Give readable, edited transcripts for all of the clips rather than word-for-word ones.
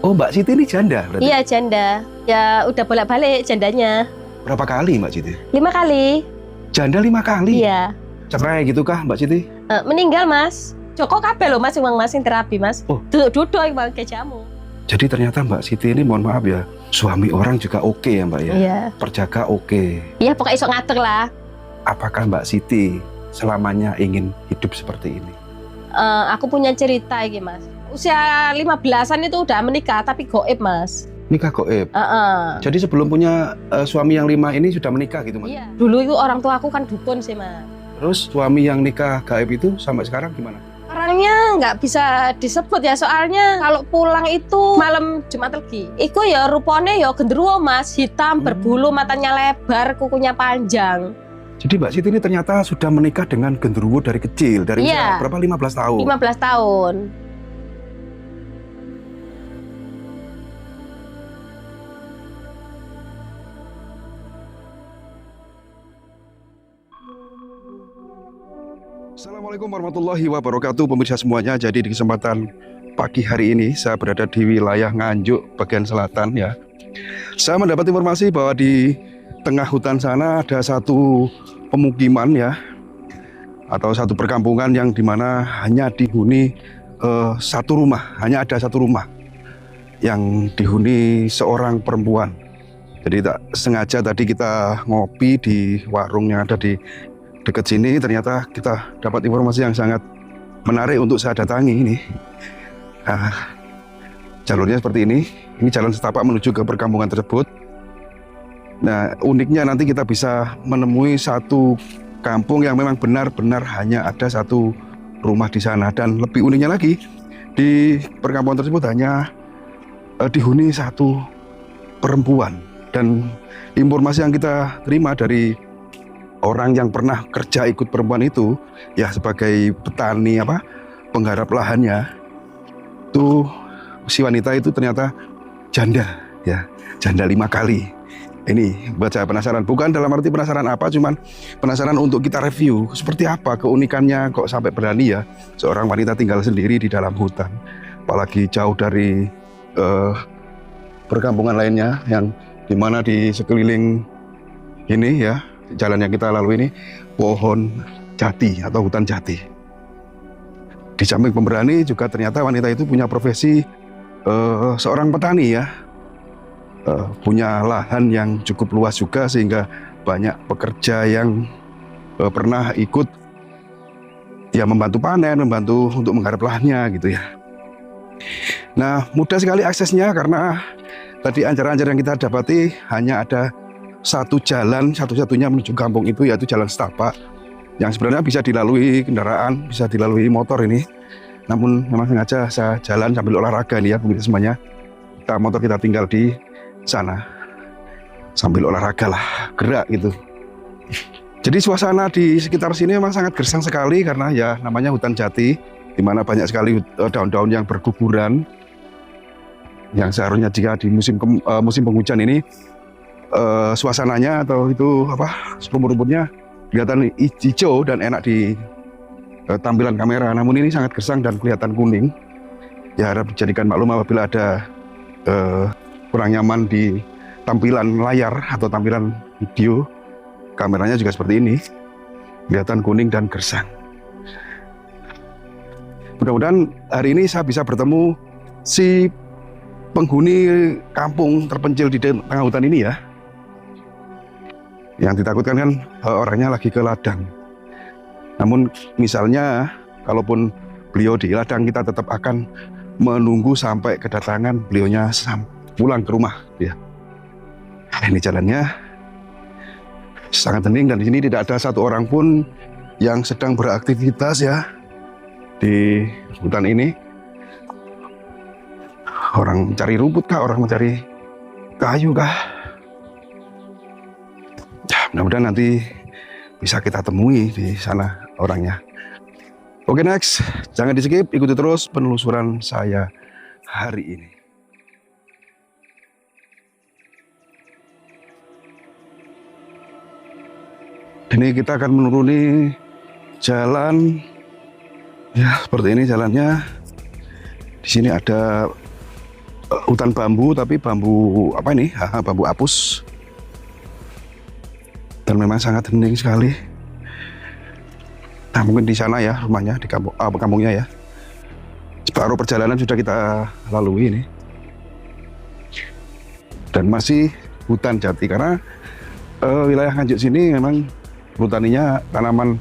Oh, Mbak Siti ini janda berarti? Iya, janda. Ya udah bolak-balik jandanya. Berapa kali Mbak Siti? 5 kali. Janda 5 kali? Iya. Cerai gitu kah Mbak Siti? Meninggal mas. Joko kabeh loh mas, uang mas yang terapi mas. Oh. Duduk bang ke jamu. Jadi ternyata Mbak Siti ini mohon maaf ya, suami orang juga oke ya Mbak ya? Iya. Perjaga oke. Iya pokoknya iso ngatur lah. Apakah Mbak Siti selamanya ingin hidup seperti ini? Aku punya cerita ini mas. Usia 15-an itu udah menikah tapi goib mas. Nikah goib? Jadi sebelum punya suami yang 5 ini sudah menikah gitu Mas? Iya. Dulu itu orang tua aku kan dukun sih mas. Terus suami yang nikah gaib itu sampai sekarang gimana? Orangnya nggak bisa disebut ya, soalnya kalau pulang itu malam Jumat Legi. Iku ya rupanya ya genderuwo mas, hitam, berbulu, matanya lebar, kukunya panjang. Jadi Mbak Siti ini ternyata sudah menikah dengan genderuwo dari kecil, dari usia berapa? 15 tahun? 15 tahun. Assalamualaikum warahmatullahi wabarakatuh pemirsa semuanya. Jadi di kesempatan pagi hari ini saya berada di wilayah Nganjuk bagian selatan ya. Saya mendapat informasi bahwa di tengah hutan sana ada satu pemukiman ya, atau satu perkampungan yang dimana hanya dihuni satu rumah, hanya ada satu rumah yang dihuni seorang perempuan. Jadi tak sengaja tadi kita ngopi di warung yang ada di dekat sini, ternyata kita dapat informasi yang sangat menarik untuk saya datangi ini. Jalurnya seperti ini jalan setapak menuju ke perkampungan tersebut. Nah, uniknya nanti kita bisa menemui satu kampung yang memang benar-benar hanya ada satu rumah di sana. Dan lebih uniknya lagi, di perkampungan tersebut hanya dihuni satu perempuan. Dan informasi yang kita terima dari orang yang pernah kerja ikut perempuan itu ya sebagai petani penggarap lahannya, itu si wanita itu ternyata janda ya, janda 5 kali. Ini buat saya penasaran, bukan dalam arti penasaran apa, cuman penasaran untuk kita review seperti apa keunikannya kok sampai berani ya seorang wanita tinggal sendiri di dalam hutan, apalagi jauh dari perkampungan lainnya yang dimana di sekeliling ini ya, jalan yang kita lalui ini pohon jati atau hutan jati. Di samping pemberani juga ternyata wanita itu punya profesi seorang petani ya, punya lahan yang cukup luas juga sehingga banyak pekerja yang pernah ikut ya membantu panen, membantu untuk menggarap lahannya gitu ya. Nah, mudah sekali aksesnya karena tadi anjar-anjar yang kita dapati hanya ada satu jalan satu-satunya menuju kampung itu, yaitu jalan setapak yang sebenarnya bisa dilalui kendaraan, bisa dilalui motor ini. Namun memang sengaja saya jalan sambil olahraga nih ya pemirsa semuanya. Motor kita tinggal di sana sambil olahraga lah, gerak gitu. Jadi suasana di sekitar sini memang sangat gersang sekali karena ya namanya hutan jati, di mana banyak sekali daun-daun yang berguguran, yang seharusnya jika di musim penghujan ini suasananya atau itu rumput-rumputnya kelihatan hijau dan enak di tampilan kamera. Namun ini sangat gersang dan kelihatan kuning. Ya harap dijadikan maklum apabila ada kurang nyaman di tampilan layar atau tampilan video. Kameranya juga seperti ini, kelihatan kuning dan gersang. Mudah-mudahan hari ini saya bisa bertemu si penghuni kampung terpencil di tengah hutan ini ya. Yang ditakutkan kan orangnya lagi ke ladang. Namun misalnya kalaupun beliau di ladang, kita tetap akan menunggu sampai kedatangan beliaunya pulang ke rumah ya. Ini jalannya sangat hening dan di sini tidak ada satu orang pun yang sedang beraktivitas ya di hutan ini. Orang mencari rumput kah, orang mencari kayu kah? Mudah-mudahan nanti bisa kita temui di sana orangnya. Oke, next, jangan di skip, ikuti terus penelusuran saya hari ini. Ini kita akan menuruni jalan ya seperti ini jalannya. Di sini ada hutan bambu, tapi bambu apa ini? Bambu apus. Dan memang sangat hening sekali. Nah, mungkin di sana ya rumahnya, di kampungnya ya. Separuh perjalanan sudah kita lalui ini. Dan masih hutan jati, karena wilayah Nganjuk sini memang botaninya tanaman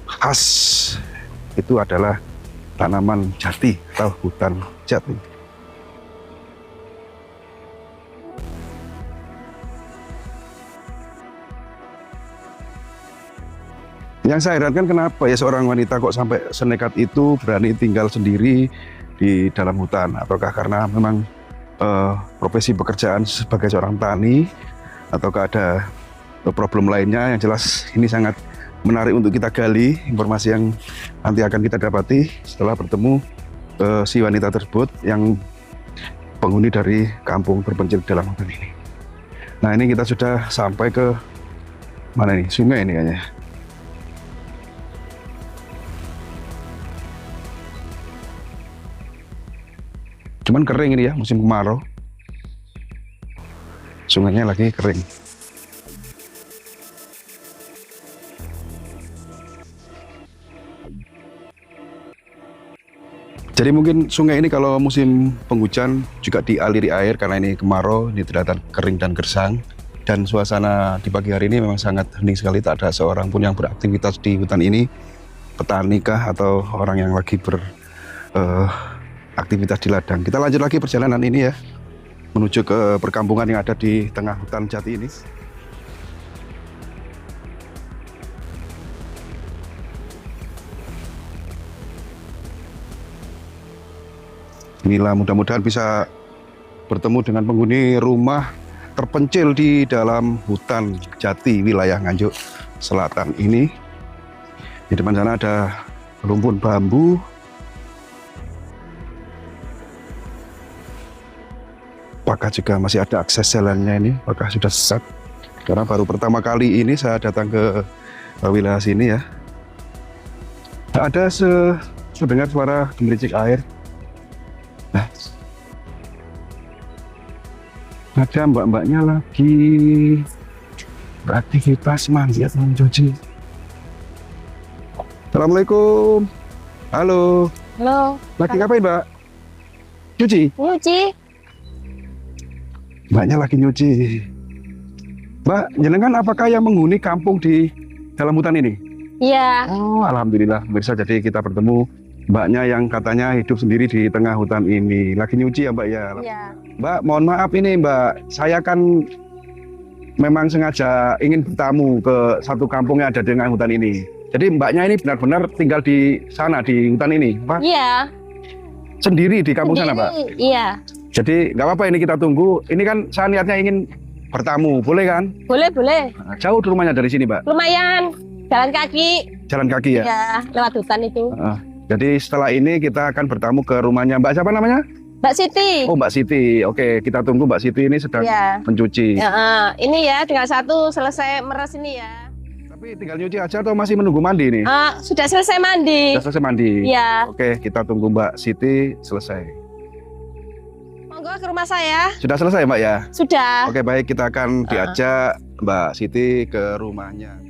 khas itu adalah tanaman jati atau hutan jati. Yang saya herankan kenapa ya seorang wanita kok sampai senekat itu berani tinggal sendiri di dalam hutan, ataukah karena memang profesi pekerjaan sebagai seorang tani, ataukah ada problem lainnya. Yang jelas ini sangat menarik untuk kita gali, informasi yang nanti akan kita dapati setelah bertemu si wanita tersebut yang penghuni dari kampung terpencil dalam hutan ini. Nah, ini kita sudah sampai ke mana nih? Sungai ini kayaknya. Cuman kering ini ya, musim kemarau. Sungainya lagi kering. Jadi mungkin sungai ini kalau musim penghujan juga dialiri air, karena ini kemarau, ini kelihatan kering dan gersang. Dan suasana di pagi hari ini memang sangat hening sekali, tak ada seorang pun yang beraktivitas di hutan ini. Petani kah atau orang yang lagi aktivitas di ladang. Kita lanjut lagi perjalanan ini ya, menuju ke perkampungan yang ada di tengah hutan jati ini. Inilah, mudah-mudahan bisa bertemu dengan penghuni rumah terpencil di dalam hutan jati wilayah Nganjuk Selatan ini. Di depan sana ada rumpun bambu. Apakah juga masih ada akses jalannya ini? Apakah sudah sesat? Karena baru pertama kali ini saya datang ke wilayah sini ya. Ada sedengar suara gemericik air. Nah, ada mbak-mbaknya lagi beraktivitas mandi atau mencuci. Assalamualaikum. Halo. Halo. Lagi ngapain, Mbak? Cuci? Nyuci. Mbaknya lagi nyuci. Mbak, jenengan apakah yang menghuni kampung di dalam hutan ini? Iya. Oh, alhamdulillah. Pemirsa, jadi kita bertemu mbaknya yang katanya hidup sendiri di tengah hutan ini. Lagi nyuci ya, Mbak ya? Iya. Mbak, mohon maaf ini, Mbak. Saya kan memang sengaja ingin bertamu ke satu kampung yang ada di tengah hutan ini. Jadi mbaknya ini benar-benar tinggal di sana, di hutan ini, Pak? Iya. Sendiri di kampung sana, Pak? Iya. Jadi nggak apa-apa, ini kita tunggu. Ini kan saya niatnya ingin bertamu, boleh kan? Boleh, boleh. Nah, jauh rumahnya dari sini, Mbak? Lumayan. Jalan kaki. Jalan kaki ya? Iya, lewat hutan itu. Jadi setelah ini kita akan bertamu ke rumahnya Mbak siapa namanya? Mbak Siti. Oh, Mbak Siti. Oke, kita tunggu Mbak Siti ini sedang mencuci. Ya, ini ya tinggal satu selesai meres ini ya. Tapi tinggal nyuci aja atau masih menunggu mandi nih? Sudah selesai mandi. Sudah selesai mandi? Iya. Oke, kita tunggu Mbak Siti selesai. Monggo ke rumah saya. Sudah selesai Mbak ya? Sudah. Oke, baik, kita akan diajak Mbak Siti ke rumahnya.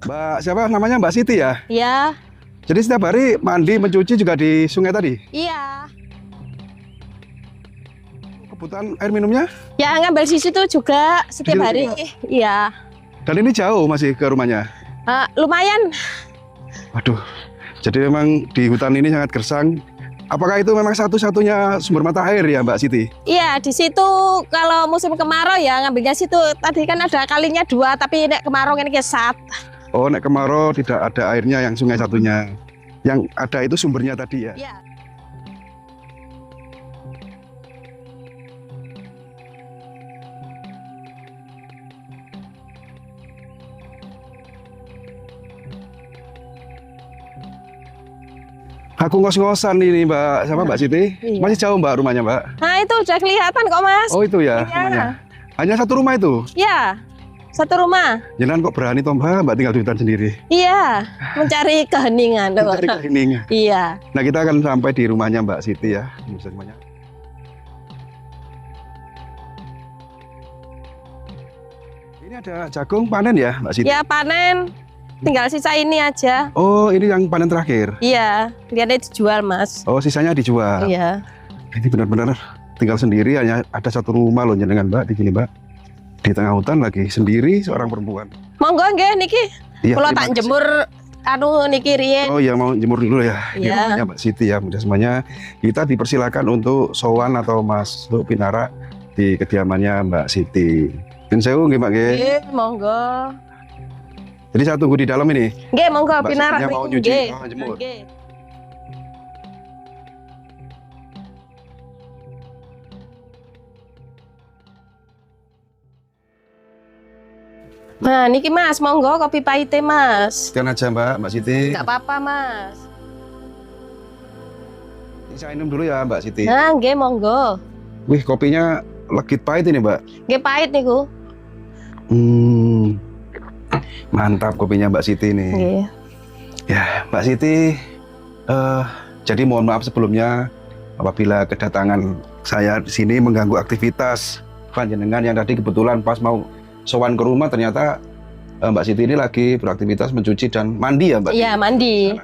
Mbak siapa namanya, Mbak Siti ya? Iya. Jadi setiap hari mandi mencuci juga di sungai tadi? Iya. Kebutuhan air minumnya? Ya ngambil di situ juga setiap hari. Iya. Dan ini jauh masih ke rumahnya? Lumayan. Waduh, jadi memang di hutan ini sangat gersang. Apakah itu memang satu-satunya sumber mata air ya Mbak Siti? Iya, di situ kalau musim kemarau ya ngambilnya situ. Tadi kan ada kalinya 2, tapi nek kemarau ini kesat. Oh, nek kemarau tidak ada airnya yang sungai satunya. Yang ada itu sumbernya tadi ya? Iya. Aku ngos-ngosan ini Mbak, siapa Mbak Siti? Iya. Masih jauh Mbak rumahnya Mbak? Nah itu udah kelihatan kok Mas. Oh itu ya Iya. rumahnya. Hanya satu rumah itu? Iya. Satu rumah. Jenengan kok berani toh Mbak tinggal di hutan sendiri? Iya, mencari keheningan. Mencari keheningan. Iya. Nah kita akan sampai di rumahnya Mbak Siti ya. Ini bisa rumahnya. Ini ada jagung panen ya Mbak Siti? Ya panen. Tinggal sisa ini aja. Oh ini yang panen terakhir? Iya, lihatnya dijual Mas. Oh sisanya dijual? Iya. Ini benar-benar tinggal sendiri, hanya ada satu rumah loh jenengan Mbak di sini Mbak. Di tengah hutan lagi sendiri seorang perempuan. Monggo nggih niki. Iya, Kula terima tak kasih. jemur anu niki riyen. Oh ya mau jemur dulu ya. Di Iya. rumahnya Mbak Siti ya. Mudah semuanya kita dipersilakan untuk sowan atau masuk pinara di kediamannya Mbak Siti. Pun sewu nggih Mbak nggih. Nggih, monggo. Jadi saya tunggu di dalam ini. Nggih, monggo Mbak pinarak Sitinya mau mriki, nyuci, nggih. oh, jemur. Nggih. Nah, niki Mas, monggo kopi pahite Mas. Sekian aja Mbak Siti. Enggak apa-apa Mas. Ini saya minum dulu ya Mbak Siti. Nah, nggih monggo. Wih kopinya legit pahit ini Mbak. Nggih pahit niku. Mantap kopinya Mbak Siti ini. Nggih. Ya Mbak Siti, jadi mohon maaf sebelumnya apabila kedatangan saya di sini mengganggu aktivitas panjenengan yang tadi kebetulan pas mau sowan ke rumah ternyata Mbak Siti ini lagi beraktivitas mencuci dan mandi ya Mbak? Iya, mandi.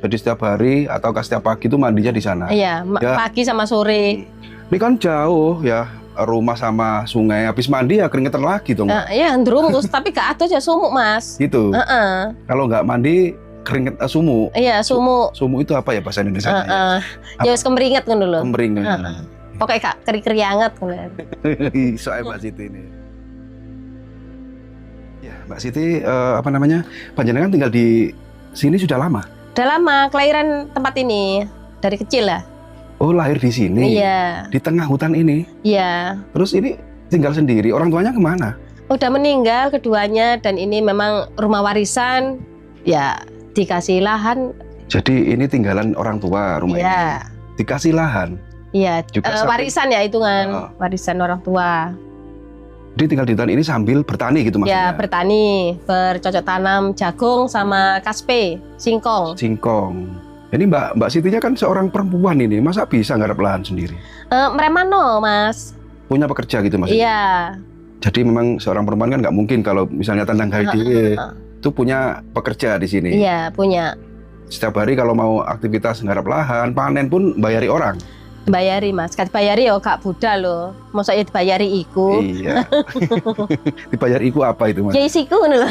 Jadi setiap hari atau setiap pagi itu mandinya di sana? Iya, Ya. pagi sama sore. Ini kan jauh ya rumah sama sungai, habis mandi ya keringetan lagi dong. Nah, iya, ndrungus tapi gak ada aja sumuk Mas. Gitu. Heeh. Kalau nggak mandi keringet sumuk. Iya, sumuk. Sumuk itu apa ya bahasa Indonesia? Heeh. Ya wis kemringet ngono lho. Kemering. Heeh. Pokoknya gak keri-keri anget ngono. Soal Mbak Siti ini. Ya, Mbak Siti apa namanya? Panjenengan tinggal di sini sudah lama? Udah lama kelahiran tempat ini dari kecil lah. Oh, lahir di sini. Iya. Di tengah hutan ini. Iya. Terus ini tinggal sendiri. Orang tuanya kemana? Udah meninggal keduanya dan ini memang rumah warisan. Ya, dikasih lahan. Jadi ini tinggalan orang tua rumah Iya. ini. Dikasih lahan. Iya, Juga sampai- warisan ya hitungan. Oh. Warisan orang tua. Jadi tinggal di hutan ini sambil bertani gitu Ya, maksudnya? bertani, bercocok tanam jagung sama kaspe, singkong. Singkong. Ini Mbak Sitinya kan seorang perempuan ini, masa bisa ngarep lahan sendiri? Meremano, Mas. Punya pekerja gitu maksudnya? Iya. Jadi memang seorang perempuan kan nggak mungkin kalau misalnya tandang hari itu punya pekerja di sini. Iya, punya. Setiap hari kalau mau aktivitas nggarap lahan, panen pun bayari orang. Bayari Mas, kan bayari ya gak budal loh. Masa ya dibayari iku. Iya. Dibayar iku apa itu Mas? Ya isiku ngono lho.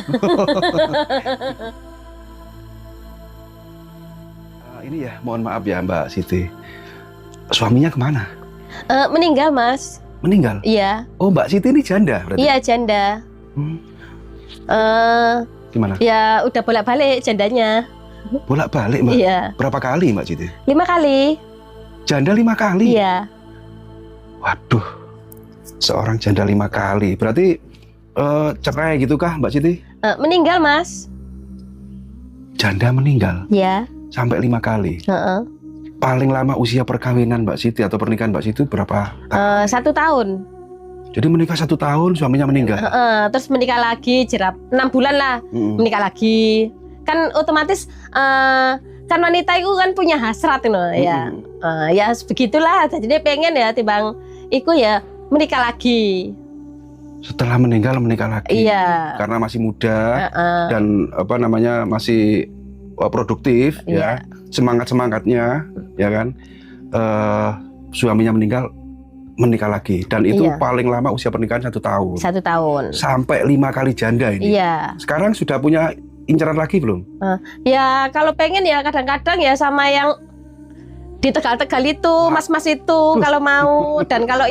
Ini ya, mohon maaf ya Mbak Siti. Suaminya kemana? Meninggal Mas. Meninggal? Iya. Oh Mbak Siti ini janda berarti? Iya janda. Gimana? Ya udah bolak-balik jandanya. Bolak-balik Mbak? Iya. Berapa kali Mbak Siti? 5 kali. Janda 5 kali? Iya. Waduh, seorang janda 5 kali. Berarti cerai gitu kah Mbak Siti? Meninggal Mas. Janda meninggal? Iya. Sampai 5 kali? Heeh. Paling lama usia perkawinan Mbak Siti atau pernikahan Mbak Siti berapa? 1 tahun. Jadi menikah 1 tahun suaminya meninggal? Terus menikah lagi, jerap 6 bulan lah. Menikah lagi. Kan otomatis kan wanita itu kan punya hasrat loh ya. Ya begitulah. Jadi dia pengen ya timbang iku ya menikah lagi. Setelah meninggal menikah lagi. Iya. Karena masih muda dan apa namanya masih produktif ya. Semangatnya ya kan. Suaminya meninggal menikah lagi dan itu paling lama usia pernikahan 1 tahun. 1 tahun. Sampai 5 kali janda ini. Iya. Sekarang sudah punya incaran lagi belum? Ya kalau pengen ya kadang-kadang ya sama yang di Tegal-Tegal itu, mas-mas itu kalau mau. Dan kalau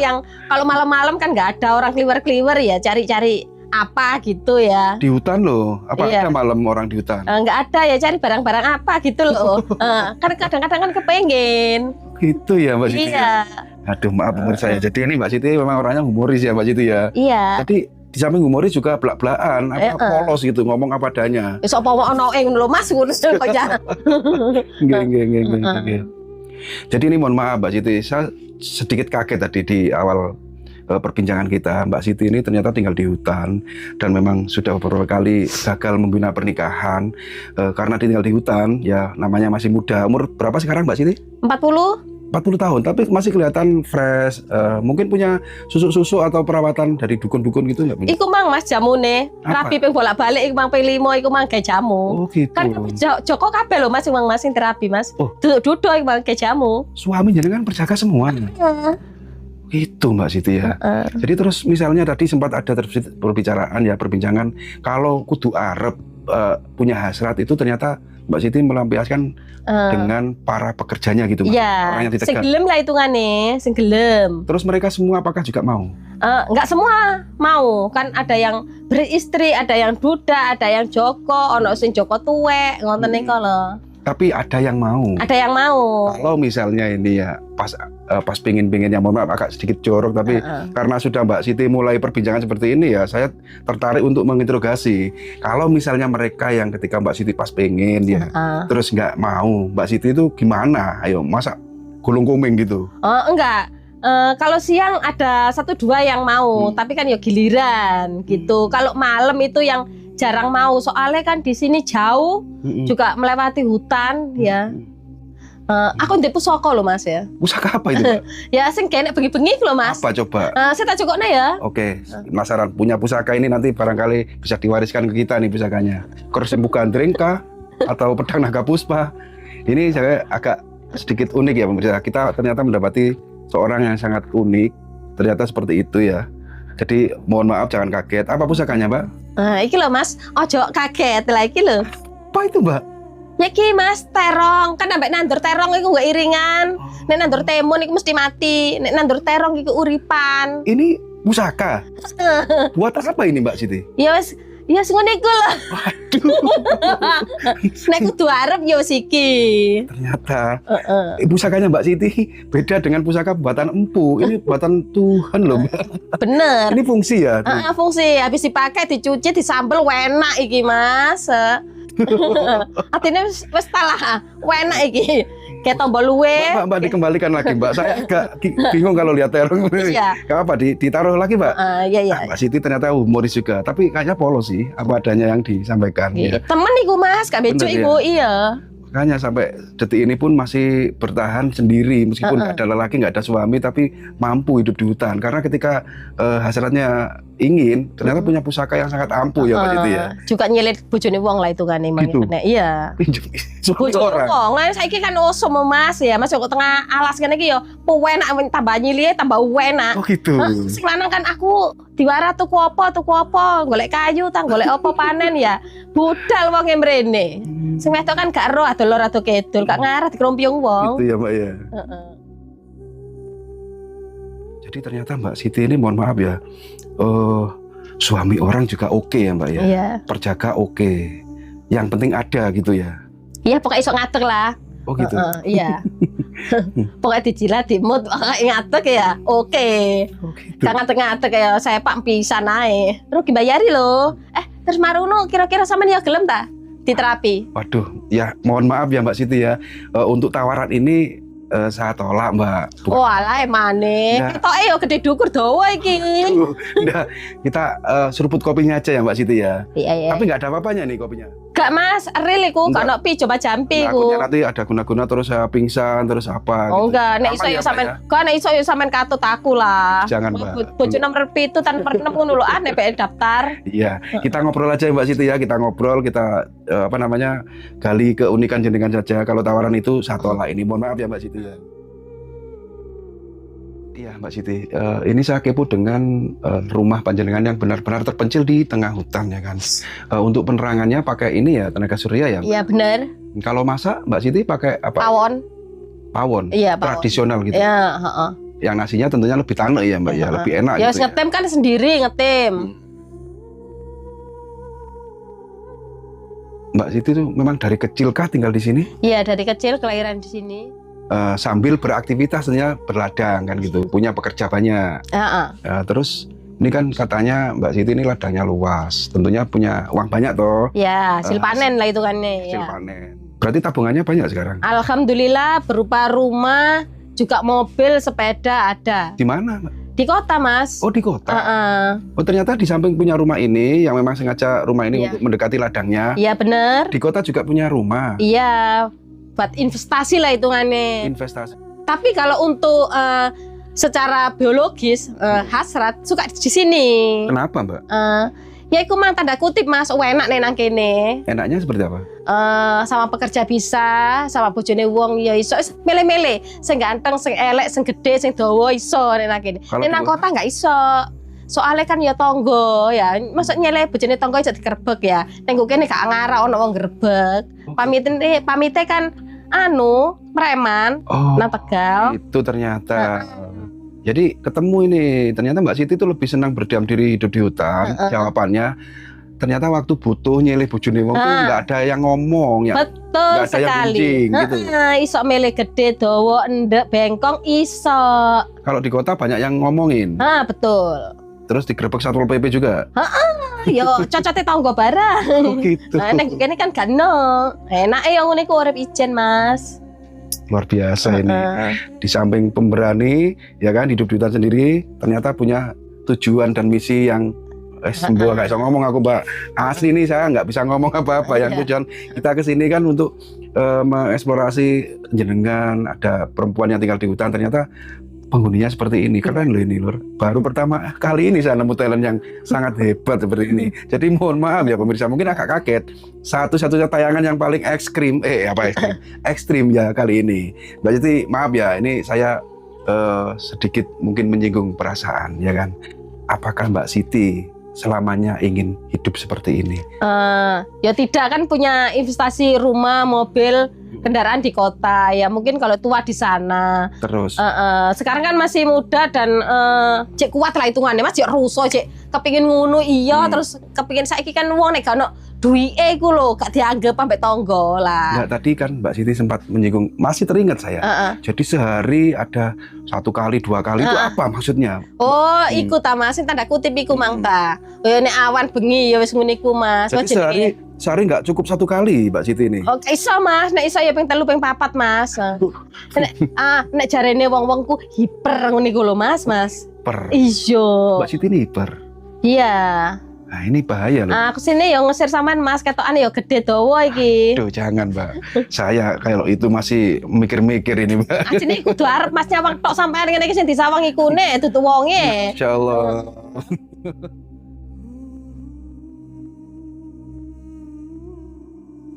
malam-malam kan nggak ada orang kliwer-kliwer ya cari-cari apa gitu ya. Di hutan loh, apa Iya. ada malam orang di hutan? Nggak ada ya cari barang-barang apa gitu loh. Kan kadang-kadang kan kepengen. Gitu ya Mbak Siti. Iya. Aduh maaf menurut saya. Jadi ini Mbak Siti memang orangnya humoris ya Mbak Siti ya. Iya. Jadi di samping humoris juga belak-belakan, polos gitu, ngomong apa adanya. Wis apa wae ono ing lho Mas ngono kok ya. Nggih. Jadi ini mohon maaf Mbak Siti, saya sedikit kaget tadi di awal perbincangan kita, Mbak Siti ini ternyata tinggal di hutan dan memang sudah beberapa kali gagal membina pernikahan karena tinggal di hutan. Ya namanya masih muda. Umur berapa sekarang Mbak Siti? 40. 40 tahun, tapi masih kelihatan fresh. Mungkin punya susu-susu atau perawatan dari dukun-dukun gitu nggak punya? Iku mang Mas jamune, Apa? terapi ping bolak-balik iku mang ping 5 iku mang kayak jamu. Oh gitu. Kan Joko kabeh lho Mas mang masing terapi Mas. Oh. Duduk iku mang kayak jamu. Suami jenengan berjaga semua. Itu Mbak Siti ya. Jadi terus misalnya tadi sempat ada perbicaraan ya, perbincangan kalau kudu arep punya hasrat itu ternyata Mbak Siti melampiaskan dengan para pekerjanya gitu Mbak. Iya, Orang yang ditekan. sing gelem lah hitungane, sing gelem. Terus mereka semua apakah juga mau? Enggak semua mau, kan ada yang beristri, ada yang duda, ada yang Joko, ono sing Joko tuwek, ngoten niku lho. Tapi ada yang mau. Ada yang mau. Kalau misalnya ini ya pas pingin ya, mohon maaf agak sedikit jorok, tapi karena sudah Mbak Siti mulai perbincangan seperti ini ya, saya tertarik untuk menginterogasi. Kalau misalnya mereka yang ketika Mbak Siti pas pengen ya, terus nggak mau, Mbak Siti itu gimana? Ayo, masa gulung kuming gitu? Enggak. Kalau siang ada 1-2 yang mau, tapi kan ya giliran gitu. Kalau malam itu yang jarang mau, soalnya kan di sini jauh, juga melewati hutan ya. Aku ndek pusaka loh Mas ya. Pusaka apa itu Mbak? Ya sing kene bengi-bengi loh Mas. Apa coba? Saya tak cukupnya ya. Oke, penasaran punya pusaka ini nanti barangkali bisa diwariskan ke kita nih pusakanya. Korsembu gandring kah? Atau pedang naga puspa? Ini saya agak sedikit unik ya pemirsa. Kita ternyata mendapati seorang yang sangat unik. Ternyata seperti itu ya. Jadi mohon maaf jangan kaget. Apa pusakanya Mbak? Iki loh Mas, ojo kaget lah iki loh. Apa itu Mbak? Ya ki Mas, terong. Kan ambek nandur terong iku gak iringan. Nek nandur timun iku mesti mati. Nek nandur terong iku uripan. Ini pusaka. Buat apa ini Mbak Siti? Ya wis, ya sing ngene iku lho. Nek kudu arep ya wis iki. Ternyata pusakanya Mbak Siti beda dengan pusaka buatan empu. Ini buatan Tuhan loh Mbak. Bener. Ini fungsi ya? Fungsi, habis dipakai, dicuci, disambel, enak iki Mas. Artinya wis talah, enak iki. Kayak tombol luwe. Mbak dikembalikan lagi Mbak. Saya agak bingung kalau lihat terong. Iya. Gak apa ditaruh lagi Mbak. Iya. Mbak Siti ternyata humoris juga, tapi kayaknya polos sih apa adanya yang disampaikan. Ya. Temen iku Mas, gak bejo iku, iya. Makanya sampai detik ini pun masih bertahan sendiri meskipun nggak ada lelaki, nggak ada suami, tapi mampu hidup di hutan karena ketika hasratnya ingin ternyata punya pusaka yang sangat ampuh ya Mbak Siti ya. Juga nyelit bojone wong lah itu kan emang Gitu. Iya. Bojone orang. Wong lah saiki kan oso Mas ya, Mas kok tengah alas kene iki ya penak tambah nyilih tambah enak. Oh gitu. Sing lanang kan aku diwara tuku apa, golek kayu ta, golek apa panen ya. Budal wong mrene. Sing wedok kan gak ero adol ora ado kedul, gak ngarah dikrompiung wong. Gitu ya Mbak ya. Jadi ternyata Mbak Siti ini mohon maaf ya, suami orang juga oke ya Mbak ya. Iya. Perjaga oke. Yang penting ada gitu ya. Iya pokoknya iso ngatek lah. Oh gitu. Iya. Pokoknya dijilat dimut pokoknya ngatek ya. Oke. Oh gitu. Gak ngatek-ngatek ya saya pak pisan ae. Rugi bayari loh. Terus Maruno kira-kira sampean ya gelem ta di terapi? Waduh, ya mohon maaf ya Mbak Siti ya. Untuk tawaran ini saya tolak Mbak. Oh alah emane. Nah. Ketoke yo gede dukur dawa iki. Udah, kita seruput kopinya aja ya Mbak Siti ya. Iya. Tapi nggak ada apa-apanya nih kopinya. Gak Mas, real iku gak ono pi coba jampi iku. Takutnya nanti ada guna-guna terus saya pingsan terus apa Oh gitu. enggak, nek Aman iso ya, yo Mbak, sampean, ya? kok nek iso yo sampean katut aku lah. Jangan, Mbak. Bojo nomor 7 tanpa 6 ngono lho aneh bae daftar. Iya, kita ngobrol aja Mbak Siti ya, kita ngobrol, kita gali keunikan jenengan saja. Kalau tawaran itu saya tolak ini, mohon maaf ya Mbak Siti ya. Iya Mbak Siti, ini saya kepo dengan rumah panjenengan yang benar-benar terpencil di tengah hutan ya kan. Untuk penerangannya pakai ini ya tenaga surya ya. Iya bener. Kalau masak Mbak Siti pakai apa? Pawon. Pawon. Iya, pawon. Tradisional gitu. Iya, heeh. Yang nasinya tentunya lebih tanek ya Mbak ya, lebih enak Ya gitu ya. ngetem kan sendiri ngetem. Mbak Siti tuh memang dari kecil kah tinggal di sini? Iya dari kecil kelahiran di sini. Sambil beraktivitas tentunya berladang kan gitu, punya pekerja banyak. Heeh. Terus ini kan katanya Mbak Siti ini ladangnya luas, tentunya punya uang banyak toh. Ya hasil panen lah itu kan Hasil ya. panen. Berarti tabungannya banyak sekarang. Alhamdulillah berupa rumah, juga mobil, sepeda ada. Di mana Mbak? Di kota, Mas. Oh, di kota. Heeh. Oh, ternyata di samping punya rumah ini yang memang sengaja rumah ini Iya. untuk mendekati ladangnya. Iya, bener. Di kota juga punya rumah. Iya, buat investasi lah hitungannya. Investasi. Tapi kalau untuk secara biologis, hasrat suka di sini. Kenapa, Mbak? Ya iku mang tanda kutip Mas, enak nih nang kene. Enaknya seperti apa? Sama pekerja bisa, sama bojone wong ya iso mele-mele, sing ganteng, sing elek, sing gede, sing dawa iso nek nang kene. Kalau Nek nang di kota nggak iso. Soalnya kan ya tonggo ya, masuk nyele bojone tonggo iso digerebek ya. Ning kene gak ngara ono wong gerebek. Pamite kan preman Oh, nang Tegal. itu ternyata. Jadi ketemu ini, ternyata Mbak Siti itu lebih senang berdiam diri hidup di hutan. Jawabannya, ternyata waktu butuh nyelih bojone wong tuh nggak ada yang ngomong ya. Betul Nggak ada yang sekali. kencing, gitu. Iso mele gede, dawa, endek, bengkong iso. Kalau di kota banyak yang ngomongin. Betul. Terus digerebek Satpol PP juga. Yo cocoknya tonggo barang. Oh gitu. Nah, nek kene kan gak ono. Enake yo ngene ku urip ijen, Mas. Luar biasa ini. Di samping pemberani, ya kan, hidup di hutan sendiri, ternyata punya tujuan dan misi yang sembuh nggak bisa ngomong aku, Mbak. Asli nih saya nggak bisa ngomong apa-apa. Yang tujuan kita ke sini kan untuk mengeksplorasi jenengan, ada perempuan yang tinggal di hutan, ternyata penghuninya seperti ini. Keren loh ini, Lur. Baru pertama kali ini saya nemu talent yang sangat hebat seperti ini. Jadi mohon maaf ya pemirsa, mungkin agak kaget. Satu-satunya tayangan yang paling ekstrim, ekstrim ya kali ini. Mbak Siti, maaf ya, ini saya sedikit mungkin menyinggung perasaan, ya kan? Apakah Mbak Siti selamanya ingin hidup seperti ini? Ya tidak, kan punya investasi rumah, mobil, kendaraan di kota. Ya mungkin kalau tua di sana. Terus? Sekarang kan masih muda dan cek kuat lah hitungannya, Mas. Cek rusuh, cek kepingin ngunu iya, terus kepingin saiki kan wong nek gak ono duwike iku lho, gak dianggap sampai tonggo lah. Nggak, tadi kan Mbak Siti sempat menyinggung, masih teringat saya. Jadi sehari ada 1 kali 2 kali itu apa maksudnya? Oh, iku ta Mas, tanda kutip iku mangta. Oh, nek awan bengi ya wis ngene iku Mas. Jadi sehari nggak cukup 1 kali Mbak Siti ini. Oh, iso Mas, nek iso ya ping 3 ping 4 Mas. Nek jarene wong-wong ku hiper ngene iku lho Mas. Per. Iya. Mbak Siti ini hiper. Iya. Nah, ini bahaya loh. Aku sini ya ngesir sampean Mas, ketokane ya gede dawa iki. Aduh, jangan Mbak. Saya kalau itu masih mikir-mikir ini Mbak. Ajine kudu arep Mas nyawang tok sampean ngene iki sing disawang ikune dudu wonge. Insyaallah.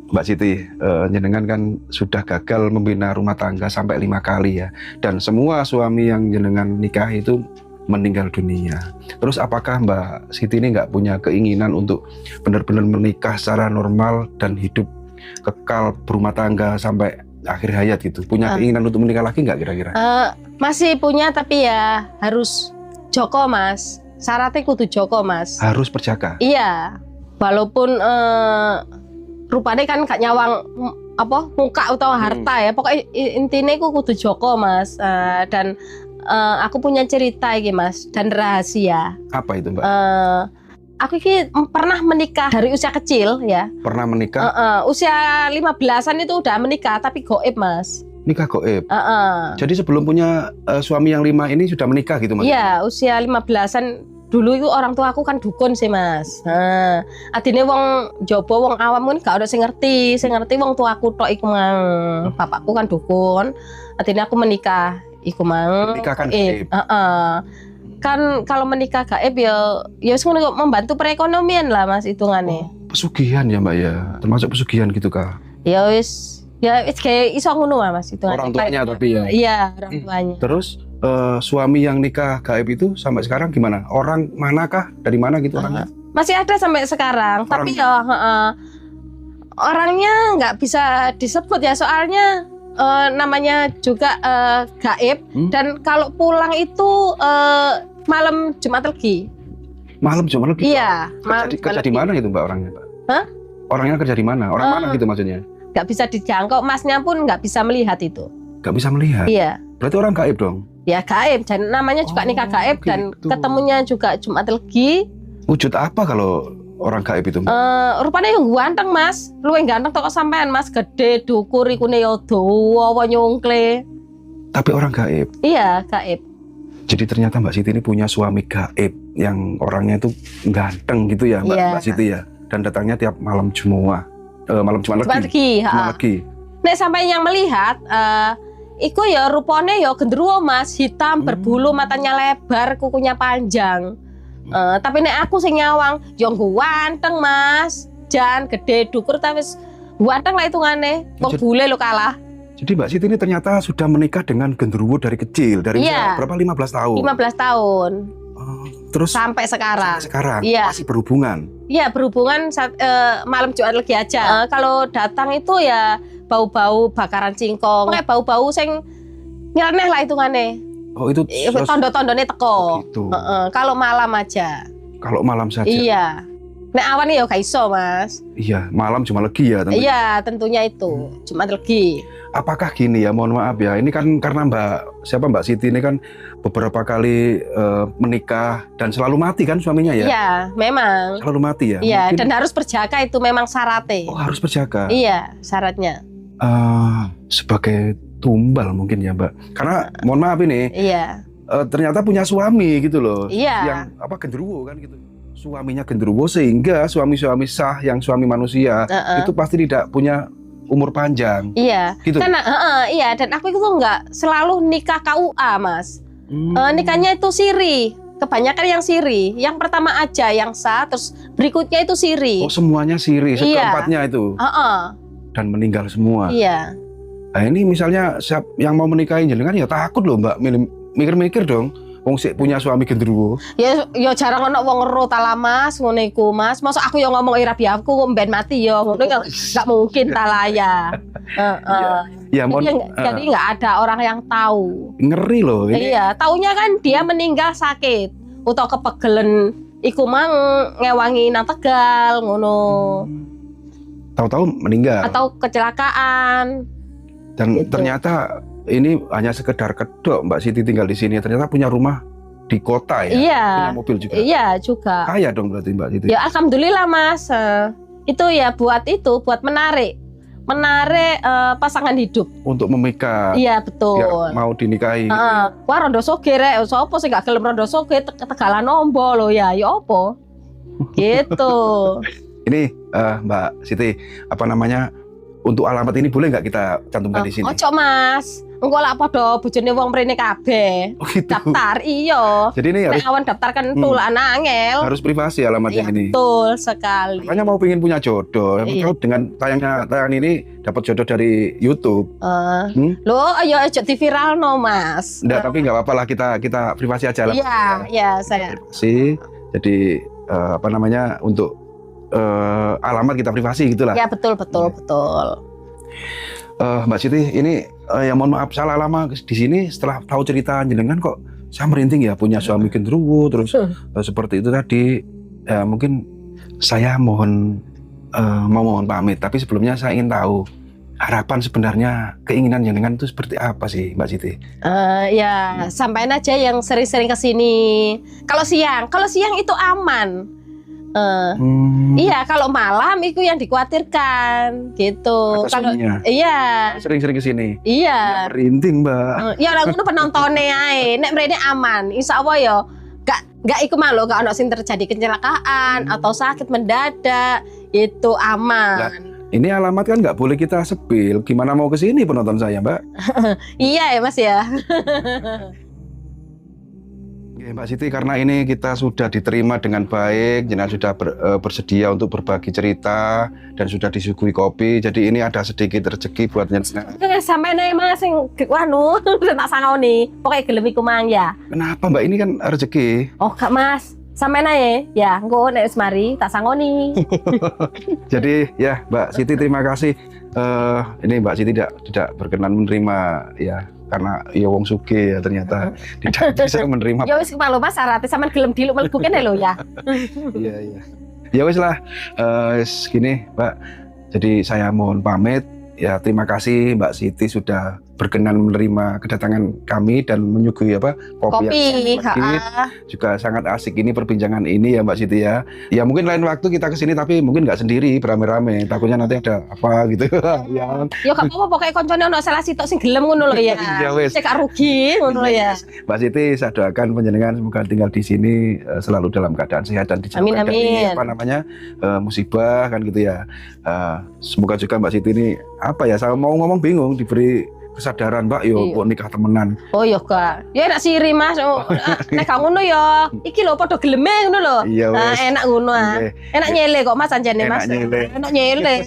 Mbak Siti, jenengan kan sudah gagal membina rumah tangga sampai 5 kali ya. Dan semua suami yang jenengan nikah itu meninggal dunia. Terus apakah Mbak Siti ini nggak punya keinginan untuk benar-benar menikah secara normal dan hidup kekal berumah tangga sampai akhir hayat gitu? Punya keinginan untuk menikah lagi nggak kira-kira? Masih punya, tapi ya harus joko Mas. Syaratnya kudu joko Mas. Harus berjaga? Iya. Walaupun rupanya kan gak nyawang muka atau harta ya. Pokoknya intinya aku kudu joko Mas. Dan aku punya cerita iki Mas, dan rahasia. Apa itu Mbak? Aku ini pernah menikah dari usia kecil ya. Pernah menikah? Usia 15-an itu udah menikah, tapi goib Mas. Nikah goib? Jadi sebelum punya suami yang 5 ini sudah menikah gitu Mas? Iya, usia 15-an. Dulu itu orang tua aku kan dukun sih Mas. Adine wong Jawa, wong awam kan gak ada sing ngerti wong tuaku tok iku mang. Bapakku kan dukun. Adine aku menikah iku mang. Menikah kan gaib. Kan kalau menikah gaib ya ngono membantu perekonomian lah Mas hitungannya. Pesugihan ya Mbak ya. Termasuk pesugihan gitu kah? Ya wis kayak iso ngono Mas hitungannya. Orang tuanya tapi ya. Iya, orang tuanya. Terus suami yang nikah gaib itu sampai sekarang gimana? Orang manakah? Dari mana gitu orangnya? Masih ada sampai sekarang, tapi ya orangnya nggak bisa disebut ya, soalnya namanya juga gaib. Dan kalau pulang itu malam Jumat Legi. Malam Jumat Legi? Iya. Kerja di mana itu Mbak orangnya Mbak? Hah? Orangnya kerja di mana? Orang mana gitu maksudnya? Nggak bisa dijangkau, Masnya pun nggak bisa melihat itu. Nggak bisa melihat? Iya. Berarti orang gaib dong? Ya gaib, dan namanya juga nikah gaib gitu. Dan ketemunya juga Jumat Legi. Wujud apa kalau orang gaib itu? Rupanya yang ganteng Mas, luwih ganteng toko sampean Mas, gede, dukur, ikune yo dawa nyungkle. Tapi orang gaib? Iya, gaib. Jadi ternyata Mbak Siti ini punya suami gaib yang orangnya itu ganteng gitu ya, Mbak Siti ya. Dan datangnya tiap malam Jumat, malam Jumat Legi. Jumat Legi. Nek sampai yang melihat, iku ya rupanya ya gendruwo Mas, hitam berbulu, matanya lebar, kukunya panjang. Tapi nek aku sing nyawang, yo ganteng Mas, jan gede dukur tapi ganteng lah hitungane. Wong bule lo kalah. Jadi Mbak Siti ini ternyata sudah menikah dengan genderuwo dari kecil, dari berapa 15 tahun? 15 tahun. Terus sampai sekarang. Masih berhubungan? Iya, berhubungan malam Jumat Legi aja. Kalau datang itu ya bau-bau bakaran singkong, kayak bau-bau sing nyeleneh lah hitungane. Oh itu tondo-tondone teko. Gitu. Kalau malam aja. Kalau malam saja. Iya. Nek awan ya gak iso Mas. Iya, malam Jumat Legi ya tentunya. Iya, tentunya itu Jumat Legi. Apakah gini ya, mohon maaf ya, ini kan karena Mbak Siti ini kan beberapa kali menikah dan selalu mati kan suaminya ya? Iya, memang. Selalu mati ya? Iya, dan harus berjaga itu memang syaratnya. Oh, harus berjaga? Iya, syaratnya. Sebagai tumbal mungkin ya Mbak, karena mohon maaf ini. Iya. Ternyata punya suami gitu loh. Iya. Yang genderuwo kan gitu. Suaminya genderuwo sehingga suami-suami sah yang suami manusia itu pasti tidak punya umur panjang. Iya. Gitu. Karena iya, dan aku itu nggak selalu nikah KUA Mas. Nikahnya itu siri. Kebanyakan yang siri. Yang pertama aja yang sah, terus berikutnya itu siri. Oh, semuanya siri, sekeempatnya itu. Dan meninggal semua. Iya. Nah, ini misalnya yang mau menikahi jenengan ya takut loh Mbak, mikir-mikir dong. Wong sik punya suami genderuwo. Ya jarang ono wong ngero ta lah Mas, ngono iku Mas. Masa aku yo ngomong ira biaku kok mben mati yo. Ngono enggak mungkin ta lah ya. Ya, jadi enggak ada orang yang tahu. Ngeri loh ini. Iya, taunya kan dia meninggal sakit utawa kepegelen iku mang ngewangi nang Tegal ngono. Tahu-tahu meninggal. Atau kecelakaan. Dan gitu. Ternyata ini hanya sekedar kedok Mbak Siti tinggal di sini, ternyata punya rumah di kota ya, punya mobil juga. Iya juga. Kaya dong berarti Mbak Siti. Ya alhamdulillah Mas, itu ya buat menarik pasangan hidup. Untuk memikat. Iya betul. Ya, mau dinikahi. Wah rondo soge rek, sopo sih gak gelem rondo soge Tegalan nombo lo ya opo. Gitu. Ini Mbak Siti, apa namanya? Untuk alamat ini boleh nggak kita cantumkan di sini? Ojo Mas, engko lak padha bojone wong mrene kabeh. Oh, gitu. Daftar iya. Jadi ini harus awan daftarkan tulan angel. Harus privasi alamatnya ini. Betul sekali. Makanya mau pengen punya jodoh, dengan tayangan ini dapat jodoh dari YouTube. Loh, ayo aja diviralno Mas. Enggak, tapi nggak apa-apa lah kita privasi aja lah. Iya, saya. Privasi. Jadi apa namanya untuk alamat kita privasi gitulah. Ya betul. Mbak Siti ini ya mohon maaf salah lama di sini setelah tahu cerita jenengan kok saya merinding ya punya suami genderuwo terus seperti itu tadi mungkin saya mohon pamit tapi sebelumnya saya ingin tahu harapan sebenarnya keinginan jenengan itu seperti apa sih Mbak Siti? Ya sampaikan aja yang sering-sering kesini. Kalau siang itu aman. Iya, kalau malam itu yang dikhawatirkan gitu. Kalau iya sering-sering kesini. Iya. Ya, merinding Mbak. Ya orang itu penontonnya ae. Nek mrene aman. Insya Allah ya gak iku mah lho, gak ono sing terjadi kecelakaan atau sakit mendadak itu aman. Nah, ini alamat kan nggak boleh kita sepil. Gimana mau kesini penonton saya Mbak? Iya ya Mas ya. Mbak Siti, karena ini kita sudah diterima dengan baik, jenengan sudah bersedia untuk berbagi cerita dan sudah disuguhi kopi, jadi ini ada sedikit rezeki buat jenengan. Sampai nih Mas, sing wanu tak sangoni, pokoknya gelem iku mang ya. Kenapa Mbak, ini kan rezeki? Oh Kak Mas, sampai nih ya, engko nek wis mari tak sangoni. Jadi ya Mbak Siti terima kasih. Ini Mbak Siti tidak berkenan menerima ya. Karena ya wong sugih ya ternyata tidak bisa menerima. Ya wis kepalo Mas syaratnya sampean gelem diluk mlebu kene lho ya. Iya. Ya wis lah gini Mbak. Jadi saya mohon pamit ya, terima kasih Mbak Siti sudah berkenan menerima kedatangan kami dan menyuguhi kopi yang sangat juga sangat asik ini perbincangan ini ya Mbak Siti ya. Ya mungkin lain waktu kita kesini tapi mungkin nggak sendiri beramai-ramai, takutnya nanti ada apa gitu. Ya. Ya gak apa-apa pokoknya koncone ono salah sitok sing gelem ngono lho ya. Ya wis. Cek rugi ngono ya. Mbak Siti saya doakan panjenengan semoga tinggal di sini selalu dalam keadaan sehat dan dijauhkan dari musibah kan gitu ya. Semoga juga Mbak Siti ini saya mau ngomong bingung diberi kesadaran Mbak yo kok nikah temenan. Oh ya Kak. Ya enak siri Mas. Nek gak ngono ya. Iki lho padha geleme ngono lho. Nah, enak ngono Enak nyele kok Mas anjane Mas. Enak nyele.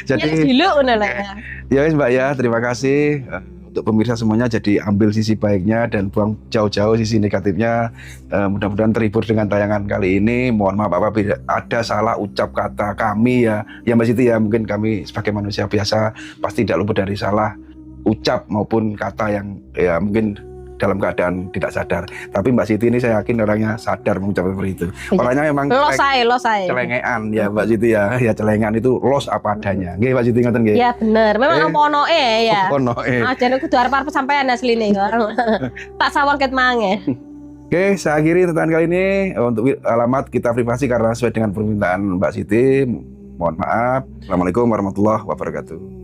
Jadi diluk ngono lah. Ya wis Mbak ya, terima kasih. Untuk pemirsa semuanya jadi ambil sisi baiknya dan buang jauh-jauh sisi negatifnya. Mudah-mudahan terhibur dengan tayangan kali ini. Mohon maaf apabila ada salah ucap kata kami ya Mbak Siti ya, mungkin kami sebagai manusia biasa pasti tidak luput dari salah ucap maupun kata yang ya mungkin dalam keadaan tidak sadar. Tapi Mbak Siti ini saya yakin orangnya sadar mengucap seperti itu. Orangnya memang celengean ya Mbak Siti ya. Ya celengan itu los apa adanya. Nggih Mbak Siti ngoten nggih. Ya bener. Memang onoe ya. Onoe. Jane kudu arep-arep sampean asline tak sawang ket mangen. Oke, saya akhiri tentang kali ini untuk alamat kita privasi karena sesuai dengan permintaan Mbak Siti. Mohon maaf. Assalamualaikum warahmatullahi wabarakatuh.